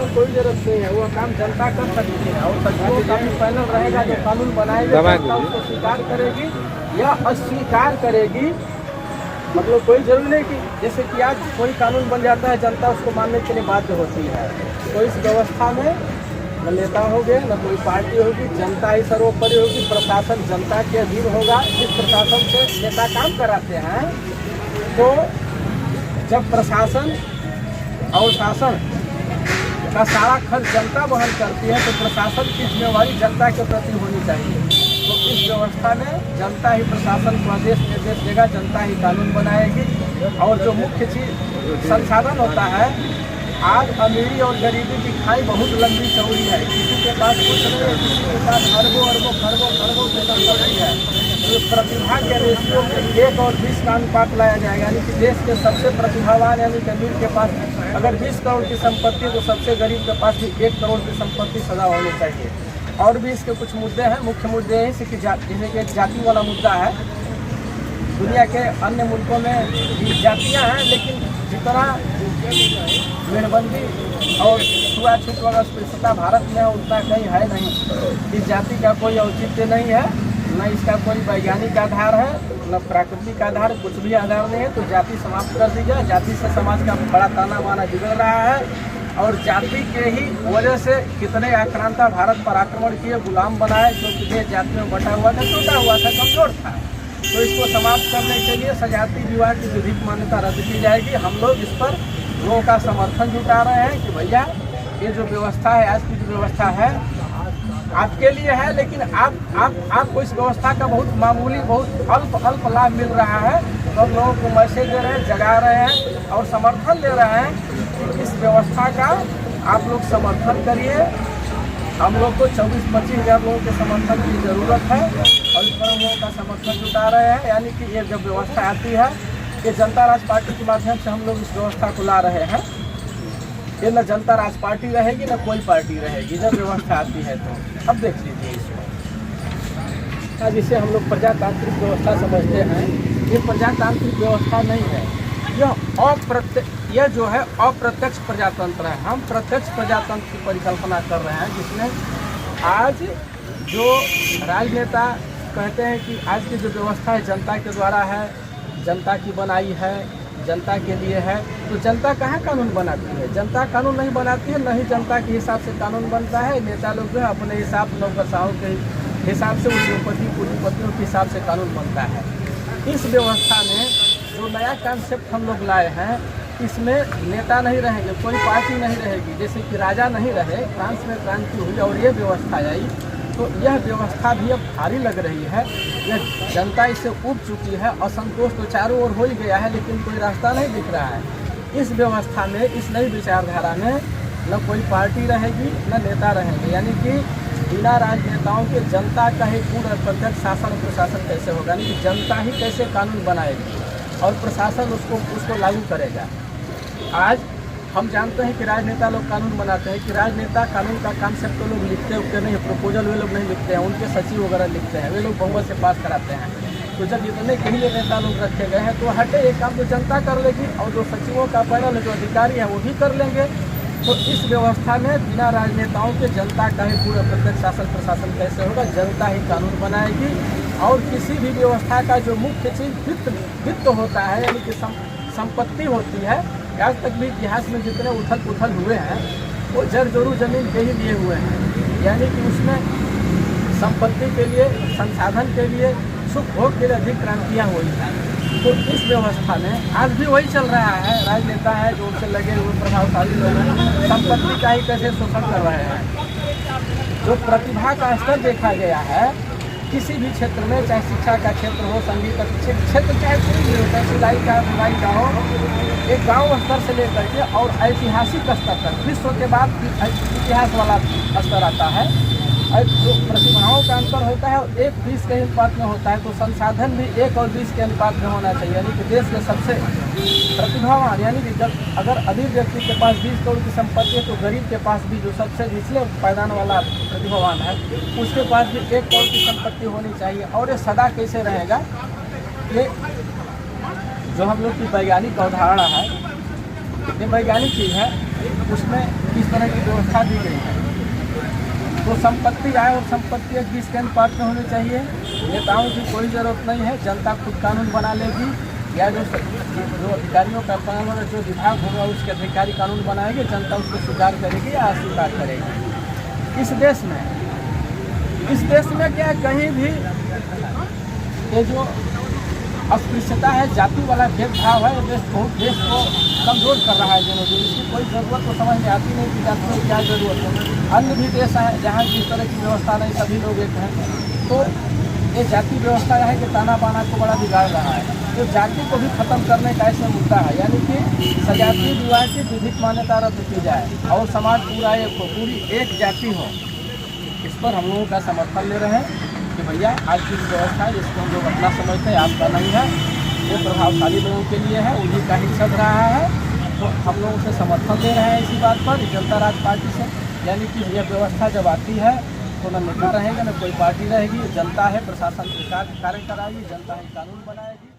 की कोई जरूरत नहीं है, वो काम जनता कर सकती है। और सचिवों का भी पैनल रहेगा जो कानून बनाएगा, जनता उसको स्वीकार करेगी या अस्वीकार करेगी। मतलब कोई जरूरी नहीं कि जैसे कि आज कोई कानून बन जाता है, जनता उसको मानने के लिए बाध्य होती है। तो इस व्यवस्था में न नेता होंगे न कोई पार्टी होगी, जनता ही सर्वोपरि होगी। प्रशासन जनता के अधीन होगा। जिस प्रशासन से नेता काम कराते हैं, तो जब प्रशासन और शासन का सारा खर्च जनता वहन करती है, तो प्रशासन की जिम्मेवारी जनता के प्रति होनी चाहिए। तो इस व्यवस्था में जनता ही प्रशासन को आदेश निर्देश देगा, जनता ही कानून बनाएगी। और जो मुख्य चीज संसाधन होता है, आज अमीरी और गरीबी की खाई बहुत लंबी चौड़ी है। किसी के पास कुछ नहीं है, किसी के पास अरबों अरबों खरबों खरबों की संपत्ति है। तो प्रतिभा के रेशियो में 1 और 20 का अनुपात लाया जाएगा, यानी कि देश के सबसे प्रतिभावान यानी कि अमीर के पास अगर 20 करोड़ की संपत्ति, तो सबसे गरीब के पास भी 1 करोड़ की संपत्ति सदा होनी चाहिए। और भी इसके कुछ मुद्दे हैं। मुख्य मुद्दे हैं जैसे कि जाति वाला मुद्दा है। दुनिया के अन्य मुल्कों में जातियाँ हैं, लेकिन जितना मेड़बंदी और छुआछूत वाला स्पृश्यता भारत में है, उतना कहीं है नहीं। इस जाति का कोई औचित्य नहीं है, न इसका कोई वैज्ञानिक आधार है, न प्राकृतिक आधार, कुछ भी आधार नहीं है। तो जाति समाप्त कर दी जाए। जाति से समाज का बड़ा ताना बाना बिगड़ रहा है। और जाति के ही वजह से कितने आक्रांता भारत पर आक्रमण किए, गुलाम बनाए, क्योंकि देश जाति में बटा हुआ था, टूटा हुआ था, कमजोर था। तो इसको समाप्त करने के लिए सजाति विवाह की विधिक मान्यता रद्द की जाएगी। हम लोग इस पर लोगों का समर्थन जुटा रहे हैं कि भैया ये जो व्यवस्था है, आज की जो व्यवस्था है आपके लिए है, लेकिन आपको इस व्यवस्था का बहुत मामूली, बहुत अल्प लाभ मिल रहा है। तो लोगों को मैसेज दे रहे हैं, जगा रहे हैं और समर्थन दे रहे हैं कि इस व्यवस्था का आप लोग समर्थन करिए। हम लोग को 24-25 हज़ार लोगों के समर्थन की ज़रूरत है और इस पर हम लोगों का समर्थन जुटा रहे हैं। यानी कि ये जब व्यवस्था आती है, ये जनता राज पार्टी के माध्यम से हम लोग इस व्यवस्था को ला रहे हैं। ये न जनता राज पार्टी रहेगी न कोई पार्टी रहेगी जब व्यवस्था आती है। तो अब देख लीजिए इसको, जिसे हम लोग प्रजातांत्रिक व्यवस्था समझते हैं, ये प्रजातांत्रिक व्यवस्था नहीं है। यह जो है अप्रत्यक्ष प्रजातंत्र है। हम प्रत्यक्ष प्रजातंत्र की परिकल्पना कर रहे हैं, जिसमें आज जो राजनेता कहते हैं कि आज की जो व्यवस्था है जनता के द्वारा है, जनता की बनाई है, जनता के लिए है। तो जनता कहाँ कानून बनाती है? जनता कानून नहीं बनाती है, न ही जनता के हिसाब से कानून बनता है। नेता लोग जो है अपने हिसाब, नौकरशाहों के हिसाब से, उद्योगपति पूंजीपतियों के हिसाब से कानून बनता है। इस व्यवस्था में जो नया कॉन्सेप्ट हम लोग लाए हैं, इसमें नेता नहीं रहेंगे, कोई पार्टी नहीं रहेगी। जैसे कि राजा नहीं रहे, फ्रांस में क्रांति हुई और ये व्यवस्था आई, तो यह व्यवस्था भी अब भारी लग रही है। यह जनता इससे उब चुकी है। असंतोष तो चारों ओर हो ही गया है, लेकिन कोई रास्ता नहीं दिख रहा है। इस व्यवस्था में, इस नई विचारधारा में न कोई पार्टी रहेगी न नेता रहेंगे। यानी कि बिना राजनेताओं के जनता का ही पूर्ण प्रत्यक्ष शासन प्रशासन कैसे होगा? यानी कि जनता ही कैसे कानून बनाएगी और प्रशासन उसको लागू करेगा। आज हम जानते हैं कि राजनेता लोग कानून बनाते हैं, कि राजनेता कानून का कॉन्सेप्ट तो लोग लिखते उठते नहीं, प्रपोजल वे लोग नहीं लिखते हैं, उनके सचिव वगैरह लिखते हैं, वे लोग बहुमत से पास कराते हैं। तो जब इतने कहीं नेता लोग रखे गए हैं, तो हटे एक काम तो जनता कर लेगी और जो सचिवों का पैनल है, जो अधिकारी है, वो भी कर लेंगे। तो इस व्यवस्था में बिना राजनेताओं के जनता का ही पूरा प्रत्यक्ष शासन प्रशासन कैसे होगा? जनता ही कानून बनाएगी। और किसी भी व्यवस्था का जो मुख्य चीज़ वित्त होता है, यानी कि संपत्ति होती है। आज तक भी इतिहास में जितने उथल पुथल हुए हैं, वो जरजोरू जमीन के ही लिए हुए हैं। यानी कि उसमें संपत्ति के लिए, संसाधन के लिए, सुख भोग के लिए अधिक क्रांतियाँ हुई हैं। तो इस व्यवस्था में आज भी वही चल रहा है। राजनेता है जो उनसे लगे हुए प्रभावशाली लोग हैं, संपत्ति का ही कैसे शोषण कर रहे हैं। जो प्रतिभा का स्तर देखा गया है किसी भी क्षेत्र में, चाहे शिक्षा का क्षेत्र हो, संगीत का क्षेत्र, चाहे कोई भी हो, चाहे सिलाई का, बुनाई का हो, एक गांव स्तर से लेकर के और ऐतिहासिक स्तर तक, विश्व के बाद इतिहास वाला स्तर आता है। जो प्रतिभाओं का अंतर होता है 1-20 के अनुपात में होता है, तो संसाधन भी 1 और 20 के अनुपात में होना चाहिए। यानी कि देश के सबसे प्रतिभावान, यानी कि जब अगर अमीर व्यक्ति के पास 20 करोड़ की संपत्ति है, तो गरीब के पास भी, जो सबसे निचले पायदान वाला प्रतिभावान है, उसके पास भी 1 करोड़ की संपत्ति होनी चाहिए। और ये सदा कैसे रहेगा? ये जो हम लोग की वैज्ञानिक अवधारणा है, ये वैज्ञानिक चीज़ है, उसमें इस तरह की व्यवस्था दी गई है। तो संपत्ति आय और संपत्ति एक डिस्टेंट पार्ट में होनी चाहिए। नेताओं की कोई ज़रूरत नहीं है, जनता खुद कानून बना लेगी, या जो अधिकारियों का पैनल होगा, जो विभाग होगा उसके अधिकारी कानून बनाएंगे, जनता उसको स्वीकार करेगी या अस्वीकार करेगी। इस देश में क्या है, कहीं भी ये जो अस्पृश्यता है, जाति वाला भेदभाव है, ये देश को कमज़ोर कर रहा है। जनों इसकी कोई ज़रूरत तो समझ में आती नहीं कि जाति में क्या ज़रूरत है। अन्य भी देश हैं जहाँ इस तरह की व्यवस्था नहीं, सभी लोग एक हैं। तो ये जाति व्यवस्था है कि ताना बाना को बड़ा बिगाड़ रहा है। तो जाति को भी खत्म करने का ऐसा मुद्दा है, यानी कि सजातीय विवाह की विधिक मान्यता रद्द की जाए और समाज पूरा एक हो, पूरी एक जाति हो। इस पर हम लोगों का समर्थन ले रहे हैं कि भैया आज की व्यवस्था है, जिसको हम लोग अपना समझते हैं, आपका नहीं है, ये प्रभावशाली लोगों के लिए है, उन्हीं का ही चल रहा है। तो हम लोग उसे समर्थन दे रहे हैं इसी बात पर, जनता राज पार्टी से। यानी कि यह व्यवस्था जब आती है तो न नेता रहेगा, न कोई पार्टी रहेगी, जनता है, प्रशासन कार्य कराएगी, जनता ही कानून बनाएगी।